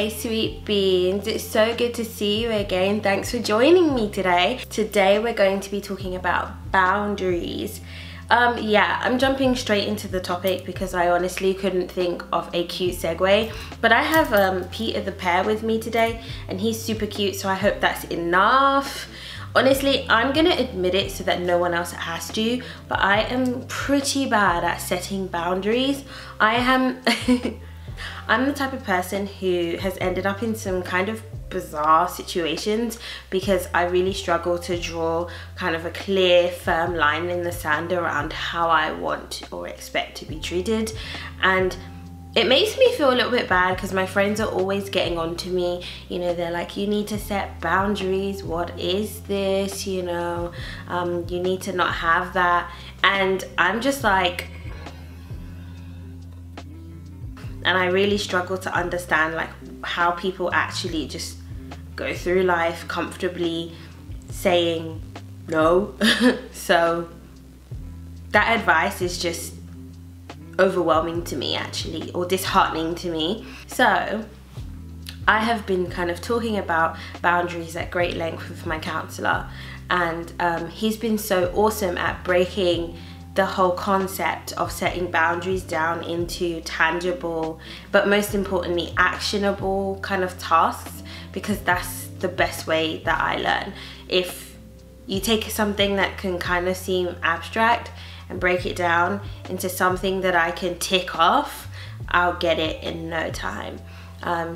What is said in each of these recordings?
Hey sweet beans, it's so good to see you again. Thanks for joining me today. Today we're going to be talking about boundaries. Yeah, I'm jumping straight into the topic because I honestly couldn't think of a cute segue. But I have Peter the pear with me today and he's super cute, so I hope that's enough. Honestly, I'm gonna admit it so that no one else has to, but I am pretty bad at setting boundaries. I'm the type of person who has ended up in some kind of bizarre situations because I really struggle to draw kind of a clear, firm line in the sand around how I want or expect to be treated. And it makes me feel a little bit bad because my friends are always getting on to me. You know, they're like, you need to set boundaries. What is this? You know, you need to not have that. And I'm just like, and I really struggle to understand like how people actually just go through life comfortably saying no. So that advice is just overwhelming to me actually, or disheartening to me. So I have been kind of talking about boundaries at great length with my counsellor, and he's been so awesome at breaking the whole concept of setting boundaries down into tangible, but most importantly actionable kind of tasks, because that's the best way that I learn. If you take something that can kind of seem abstract and break it down into something that I can tick off, I'll get it in no time.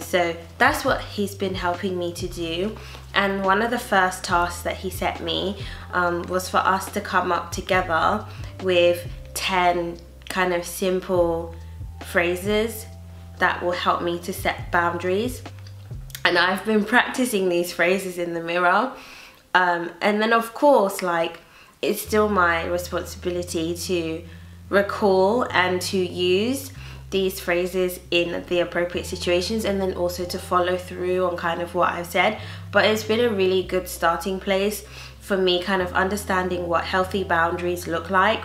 So that's what he's been helping me to do. And one of the first tasks that he set me was for us to come up together with 10 kind of simple phrases that will help me to set boundaries. And I've been practicing these phrases in the mirror. And then of course, like, it's still my responsibility to recall and to use these phrases in the appropriate situations, and then also to follow through on kind of what I've said. But it's been a really good starting place for me kind of understanding what healthy boundaries look like,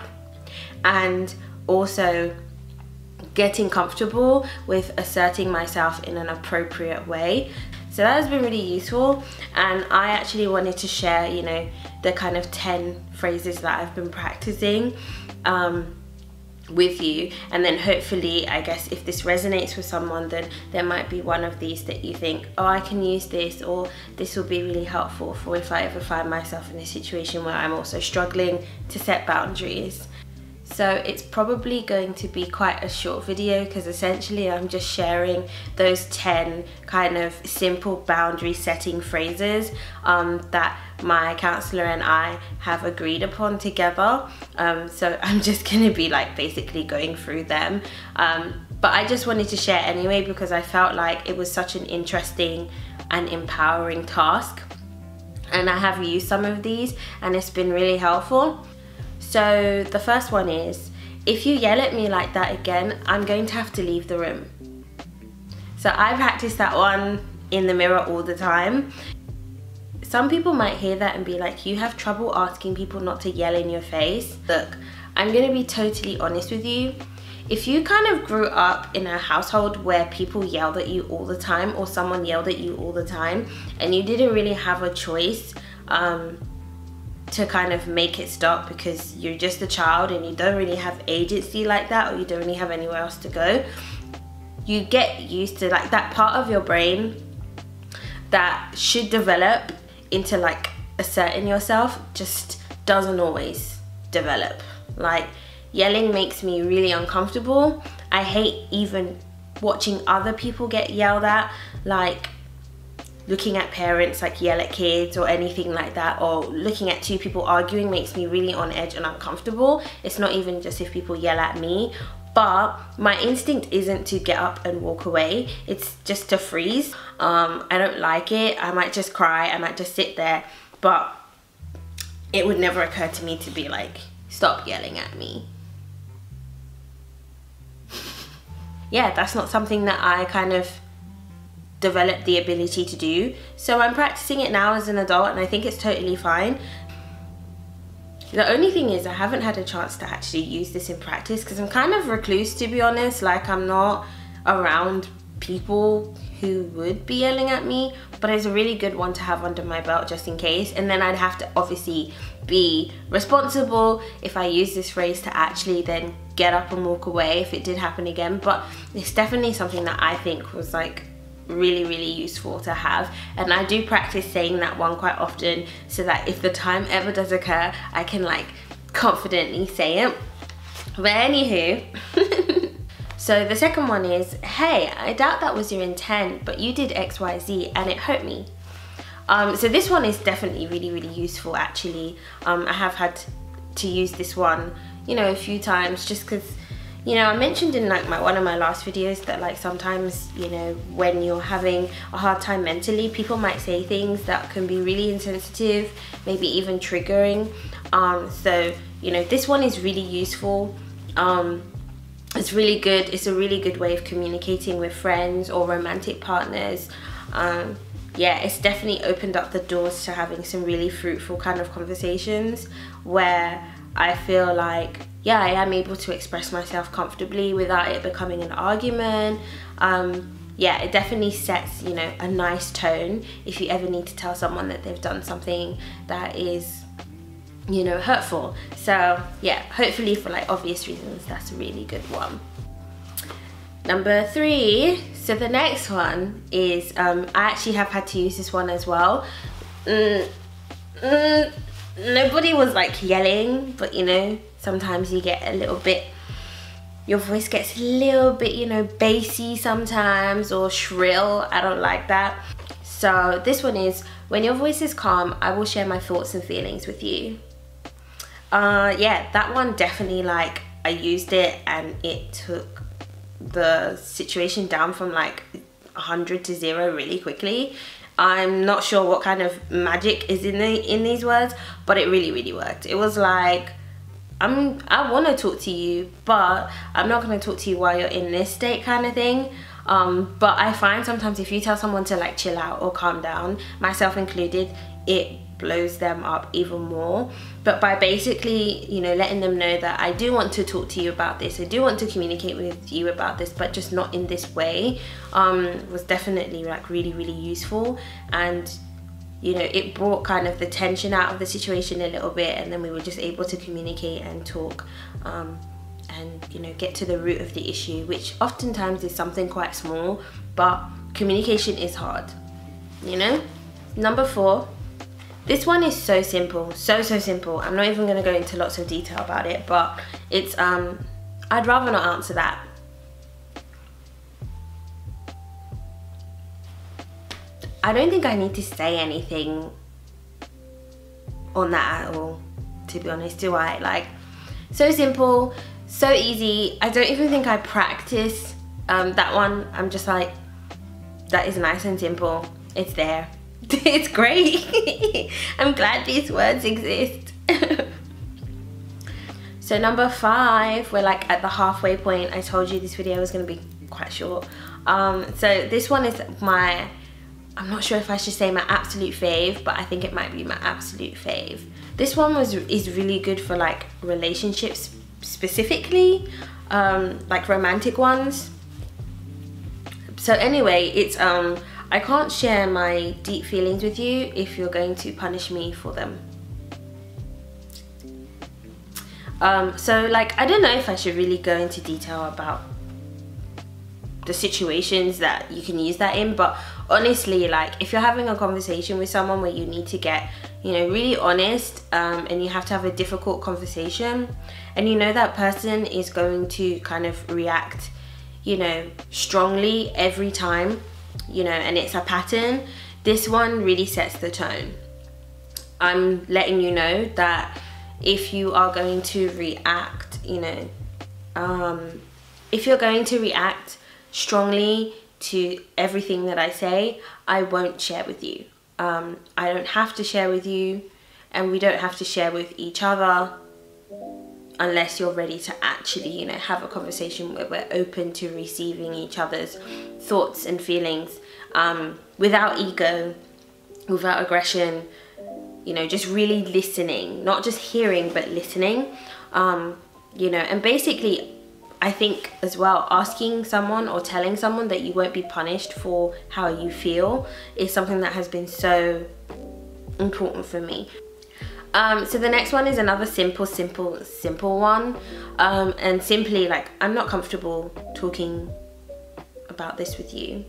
and also getting comfortable with asserting myself in an appropriate way. So that has been really useful, and I actually wanted to share, you know, the kind of 10 phrases that I've been practicing with you, and then hopefully, I guess, if this resonates with someone, then there might be one of these that you think, oh, I can use this, or this will be really helpful for if I ever find myself in a situation where I'm also struggling to set boundaries. So it's probably going to be quite a short video because essentially I'm just sharing those 10 kind of simple boundary setting phrases that my counsellor and I have agreed upon together. So I'm just going to be like basically going through them. But I just wanted to share anyway because I felt like it was such an interesting and empowering task. And I have used some of these and it's been really helpful. So the first one is, if you yell at me like that again, I'm going to have to leave the room. So I practice that one in the mirror all the time. Some people might hear that and be like, you have trouble asking people not to yell in your face. Look, I'm going to be totally honest with you. If you kind of grew up in a household where people yelled at you all the time, or someone yelled at you all the time, and you didn't really have a choice to kind of make it stop because you're just a child and you don't really have agency like that, or you don't really have anywhere else to go, you get used to like that part of your brain that should develop into like asserting yourself just doesn't always develop. Like, yelling makes me really uncomfortable. I hate even watching other people get yelled at, like looking at parents like yell at kids or anything like that, or looking at two people arguing makes me really on edge and uncomfortable. It's not even just if people yell at me, but my instinct isn't to get up and walk away. It's just to freeze. I don't like it. I might just cry, I might just sit there, but it would never occur to me to be like, stop yelling at me. Yeah, that's not something that I kind of developed the ability to do. So I'm practicing it now as an adult and I think it's totally fine. The only thing is I haven't had a chance to actually use this in practice because I'm kind of recluse, to be honest. Like, I'm not around people who would be yelling at me, but it's a really good one to have under my belt just in case. And then I'd have to obviously be responsible if I use this phrase to actually then get up and walk away if it did happen again. But it's definitely something that I think was like really useful to have, and I do practice saying that one quite often so that if the time ever does occur, I can like confidently say it. But anywho, so the second one is, hey, I doubt that was your intent, but you did XYZ and it hurt me. So this one is definitely really useful actually. I have had to use this one, you know, a few times, just because, you know, I mentioned in like one of my last videos that like sometimes, you know, when you're having a hard time mentally, people might say things that can be really insensitive, maybe even triggering. So, you know, this one is really useful. It's really good. It's a really good way of communicating with friends or romantic partners. Yeah, it's definitely opened up the doors to having some really fruitful kind of conversations where I feel like, yeah, I am able to express myself comfortably without it becoming an argument. Yeah, it definitely sets, you know, a nice tone if you ever need to tell someone that they've done something that is, you know, hurtful. So yeah, hopefully for like obvious reasons, that's a really good one. Number 3, so the next one is, I actually have had to use this one as well. Nobody was like yelling, but you know, sometimes you get a little bit, your voice gets a little bit, you know, bassy sometimes, or shrill. I don't like that. So this one is, when your voice is calm, I will share my thoughts and feelings with you. Yeah, that one definitely, like, I used it and it took the situation down from like 100 to 0 really quickly. I'm not sure what kind of magic is in these words, but it really worked. It was like, I want to talk to you, but I'm not going to talk to you while you're in this state kind of thing. But I find sometimes if you tell someone to like chill out or calm down, myself included, it blows them up even more. But by basically, you know, letting them know that I do want to talk to you about this, I do want to communicate with you about this, but just not in this way, was definitely like really useful. And you know, it brought kind of the tension out of the situation a little bit, and then we were just able to communicate and talk, and you know, get to the root of the issue, which oftentimes is something quite small, but communication is hard, you know. Number 4, this one is so simple, so simple. I'm not even going to go into lots of detail about it, but it's I'd rather not answer that. I don't think I need to say anything on that at all, to be honest, do I? Like, so simple, so easy. I don't even think I practice that one. I'm just like, that is nice and simple. It's there. It's great. I'm glad these words exist. So number 5, we're like at the halfway point. I told you this video was going to be quite short. So this one is my, I'm not sure if I should say my absolute fave, but I think it might be my absolute fave. This one is really good for like relationships specifically, like romantic ones. So anyway, it's I can't share my deep feelings with you if you're going to punish me for them. So like, I don't know if I should really go into detail about the situations that you can use that in, but honestly, like, if you're having a conversation with someone where you need to get, you know, really honest, and you have to have a difficult conversation, and you know that person is going to kind of react, you know, strongly every time, you know, and it's a pattern, this one really sets the tone. I'm letting you know that if you are going to react, you know, if you're going to react strongly to everything that I say, I won't share with you. I don't have to share with you, and we don't have to share with each other unless you're ready to actually, you know, have a conversation where we're open to receiving each other's thoughts and feelings, without ego, without aggression, you know, just really listening, not just hearing, but listening, you know. And basically, I think as well, asking someone or telling someone that you won't be punished for how you feel is something that has been so important for me. So the next one is another simple one, and simply like, I'm not comfortable talking about this with you.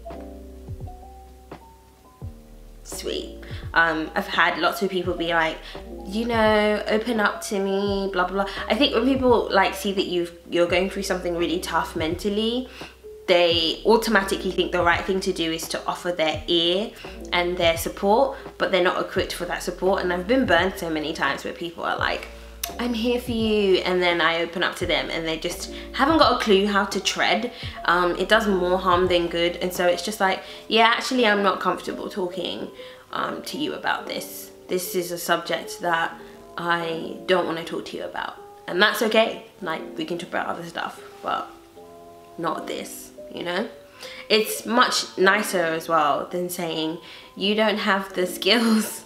Sweet. I've had lots of people be like, you know, open up to me, blah blah blah. I think when people like see that you're going through something really tough mentally, they automatically think the right thing to do is to offer their ear and their support, but they're not equipped for that support. And I've been burned so many times where people are like, I'm here for you, and then I open up to them and they just haven't got a clue how to tread. It does more harm than good. And so it's just like, yeah, actually I'm not comfortable talking to you about this. This is a subject that I don't want to talk to you about, and that's okay. Like, we can talk about other stuff, but not this, you know? It's much nicer as well than saying you don't have the skills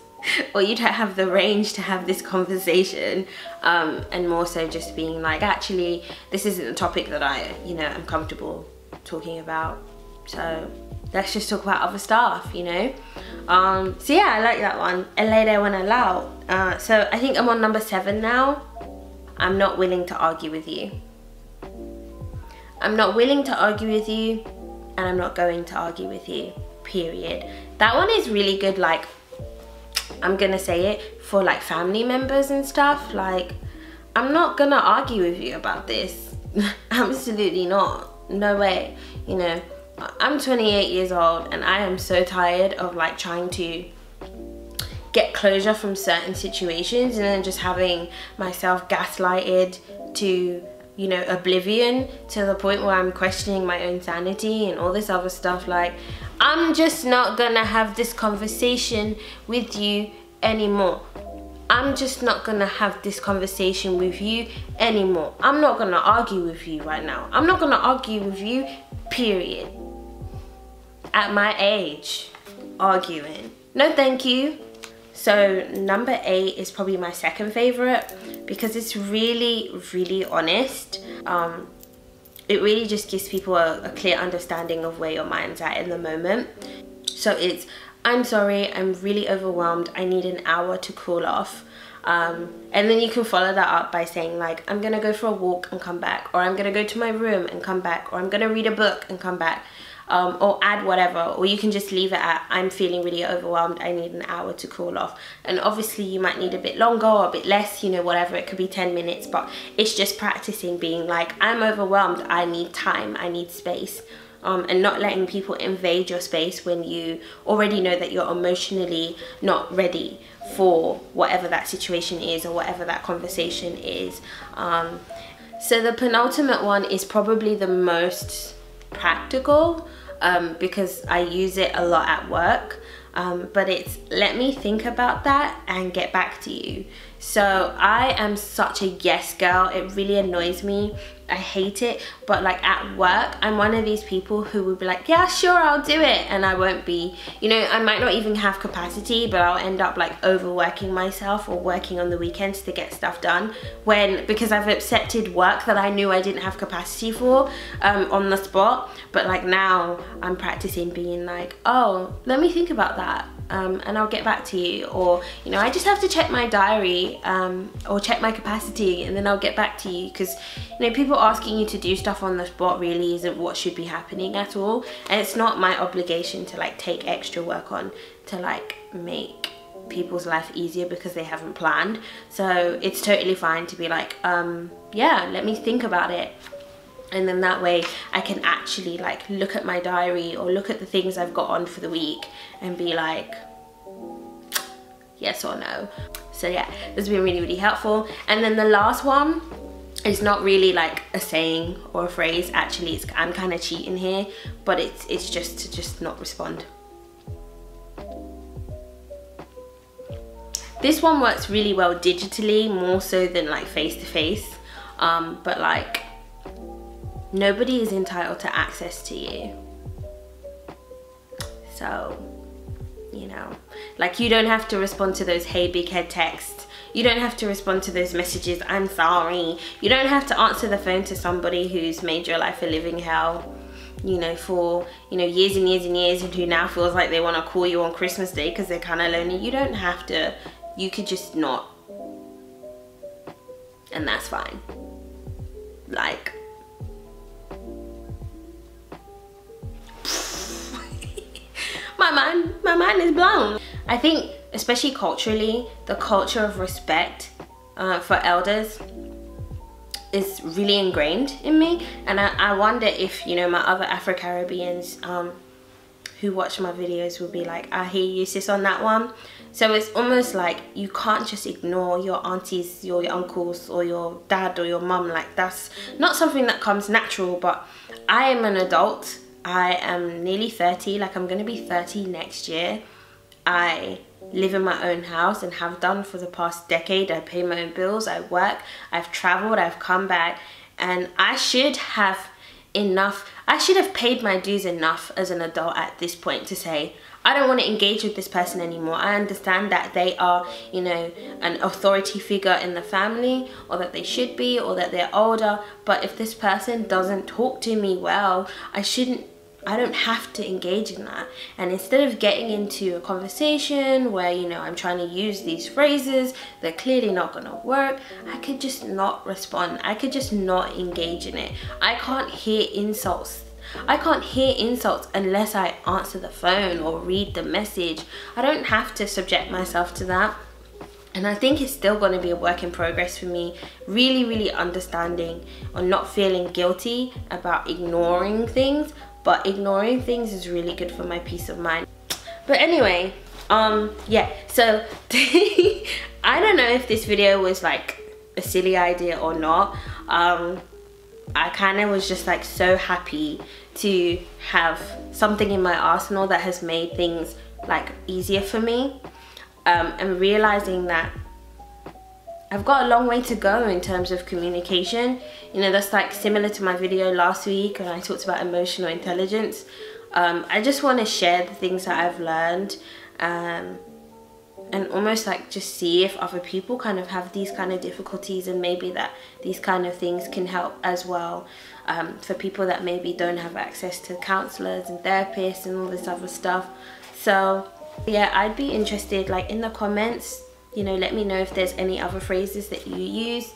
or you don't have the range to have this conversation, and more so just being like, actually this isn't a topic that I, you know, I'm comfortable talking about, so let's just talk about other stuff, you know? So yeah, I like that one. Elede when allowed. So I think I'm on number 7 now. I'm not willing to argue with you. I'm not willing to argue with you, and I'm not going to argue with you, period. That one is really good, like, I'm gonna say it, for like family members and stuff. Like, I'm not gonna argue with you about this. Absolutely not. No way. You know, I'm 28 years old and I am so tired of like trying to get closure from certain situations and then just having myself gaslighted to, you know, oblivion, to the point where I'm questioning my own sanity and all this other stuff. Like, I'm just not gonna have this conversation with you anymore. I'm just not gonna have this conversation with you anymore. I'm not gonna argue with you right now. I'm not gonna argue with you, period. At my age, arguing. No thank you. So number 8 is probably my second favorite because it's really, really honest. It really just gives people a clear understanding of where your mind's at in the moment. So it's, I'm sorry, I'm really overwhelmed, I need an hour to cool off. And then you can follow that up by saying like, I'm gonna go for a walk and come back, or I'm gonna go to my room and come back, or I'm gonna read a book and come back. Or add whatever, or you can just leave it at, I'm feeling really overwhelmed, I need an hour to cool off. And obviously you might need a bit longer or a bit less, you know, whatever, it could be 10 minutes, but it's just practicing being like, I'm overwhelmed, I need time, I need space. And not letting people invade your space when you already know that you're emotionally not ready for whatever that situation is or whatever that conversation is. So the penultimate one is probably the most practical, because I use it a lot at work, but it's, let me think about that and get back to you. So I am such a yes girl, it really annoys me, I hate it, but like at work I'm one of these people who will be like, yeah sure, I'll do it, and I won't be, you know, I might not even have capacity, but I'll end up like overworking myself or working on the weekends to get stuff done, when, because I've accepted work that I knew I didn't have capacity for on the spot. But like now I'm practicing being like, oh, let me think about that, and I'll get back to you, or, you know, I just have to check my diary or check my capacity and then I'll get back to you. Because, you know, people asking you to do stuff on the spot really isn't what should be happening at all, and it's not my obligation to like take extra work on to like make people's life easier because they haven't planned. So it's totally fine to be like, yeah, let me think about it. And then that way I can actually like look at my diary or look at the things I've got on for the week and be like, yes or no. So yeah, this has been really, really helpful. And then the last one is not really like a saying or a phrase. Actually, it's, I'm kind of cheating here, but it's just to just not respond. This one works really well digitally, more so than like face to face. But like, nobody is entitled to access to you. So, you know, like, you don't have to respond to those hey big head texts. You don't have to respond to those messages, I'm sorry. You don't have to answer the phone to somebody who's made your life a living hell, you know, for, you know, years and years and years, and who now feels like they want to call you on Christmas Day because they're kind of lonely. You don't have to. You could just not. And that's fine. Like, my mind is blown. I think, especially culturally, the culture of respect for elders is really ingrained in me, and I wonder if, you know, my other Afro-Caribbeans who watch my videos will be like, I hear you sis on that one. So it's almost like you can't just ignore your aunties, your uncles, or your dad or your mum. Like, that's not something that comes natural. But I am an adult. I am nearly 30, like I'm gonna be 30 next year. I live in my own house and have done for the past decade. I pay my own bills, I work, I've traveled, I've come back, and I should have enough. I should have paid my dues enough as an adult at this point to say, I don't want to engage with this person anymore. I understand that they are, you know, an authority figure in the family, or that they should be, or that they're older, but if this person doesn't talk to me well, I don't have to engage in that. And instead of getting into a conversation where, you know, I'm trying to use these phrases, they're clearly not gonna work, I could just not respond. I could just not engage in it. I can't hear insults. I can't hear insults unless I answer the phone or read the message. I don't have to subject myself to that. And I think it's still going to be a work in progress for me, really understanding or not feeling guilty about ignoring things. But ignoring things is really good for my peace of mind. But anyway, yeah, so I don't know if this video was like a silly idea or not. I kind of was just like so happy to have something in my arsenal that has made things like easier for me, and realizing that I've got a long way to go in terms of communication. You know, that's like similar to my video last week when I talked about emotional intelligence. I just want to share the things that I've learned, and almost like just see if other people kind of have these kind of difficulties, and maybe that these kind of things can help as well, for people that maybe don't have access to counselors and therapists and all this other stuff. So yeah, I'd be interested, like in the comments, you know, let me know if there's any other phrases that you use.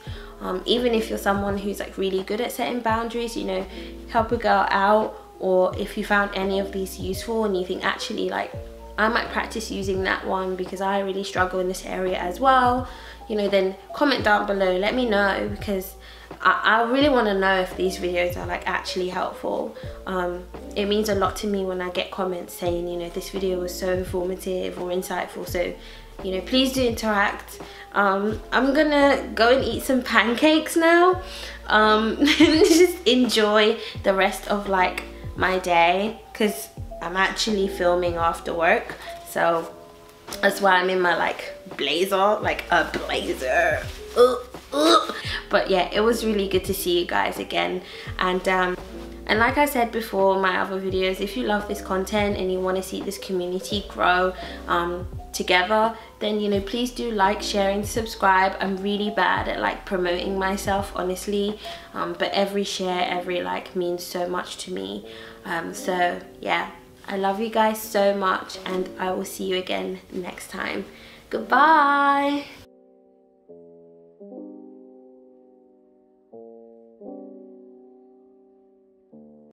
Even if you're someone who's like really good at setting boundaries, you know, help a girl out. Or if you found any of these useful and you think actually like I might practice using that one because I really struggle in this area as well, you know, then comment down below, let me know, because I really want to know if these videos are like actually helpful. It means a lot to me when I get comments saying, you know, this video was so informative or insightful. So, you know, please do interact. I'm gonna go and eat some pancakes now, just enjoy the rest of like my day, because I'm actually filming after work, so that's why I'm in my like blazer, like a blazer. But yeah, it was really good to see you guys again, and like I said before in my other videos, if you love this content and you want to see this community grow together, then, you know, please do like, share and subscribe. I'm really bad at like promoting myself, honestly, but every share, every like means so much to me. So yeah, I love you guys so much, and I will see you again next time. Goodbye.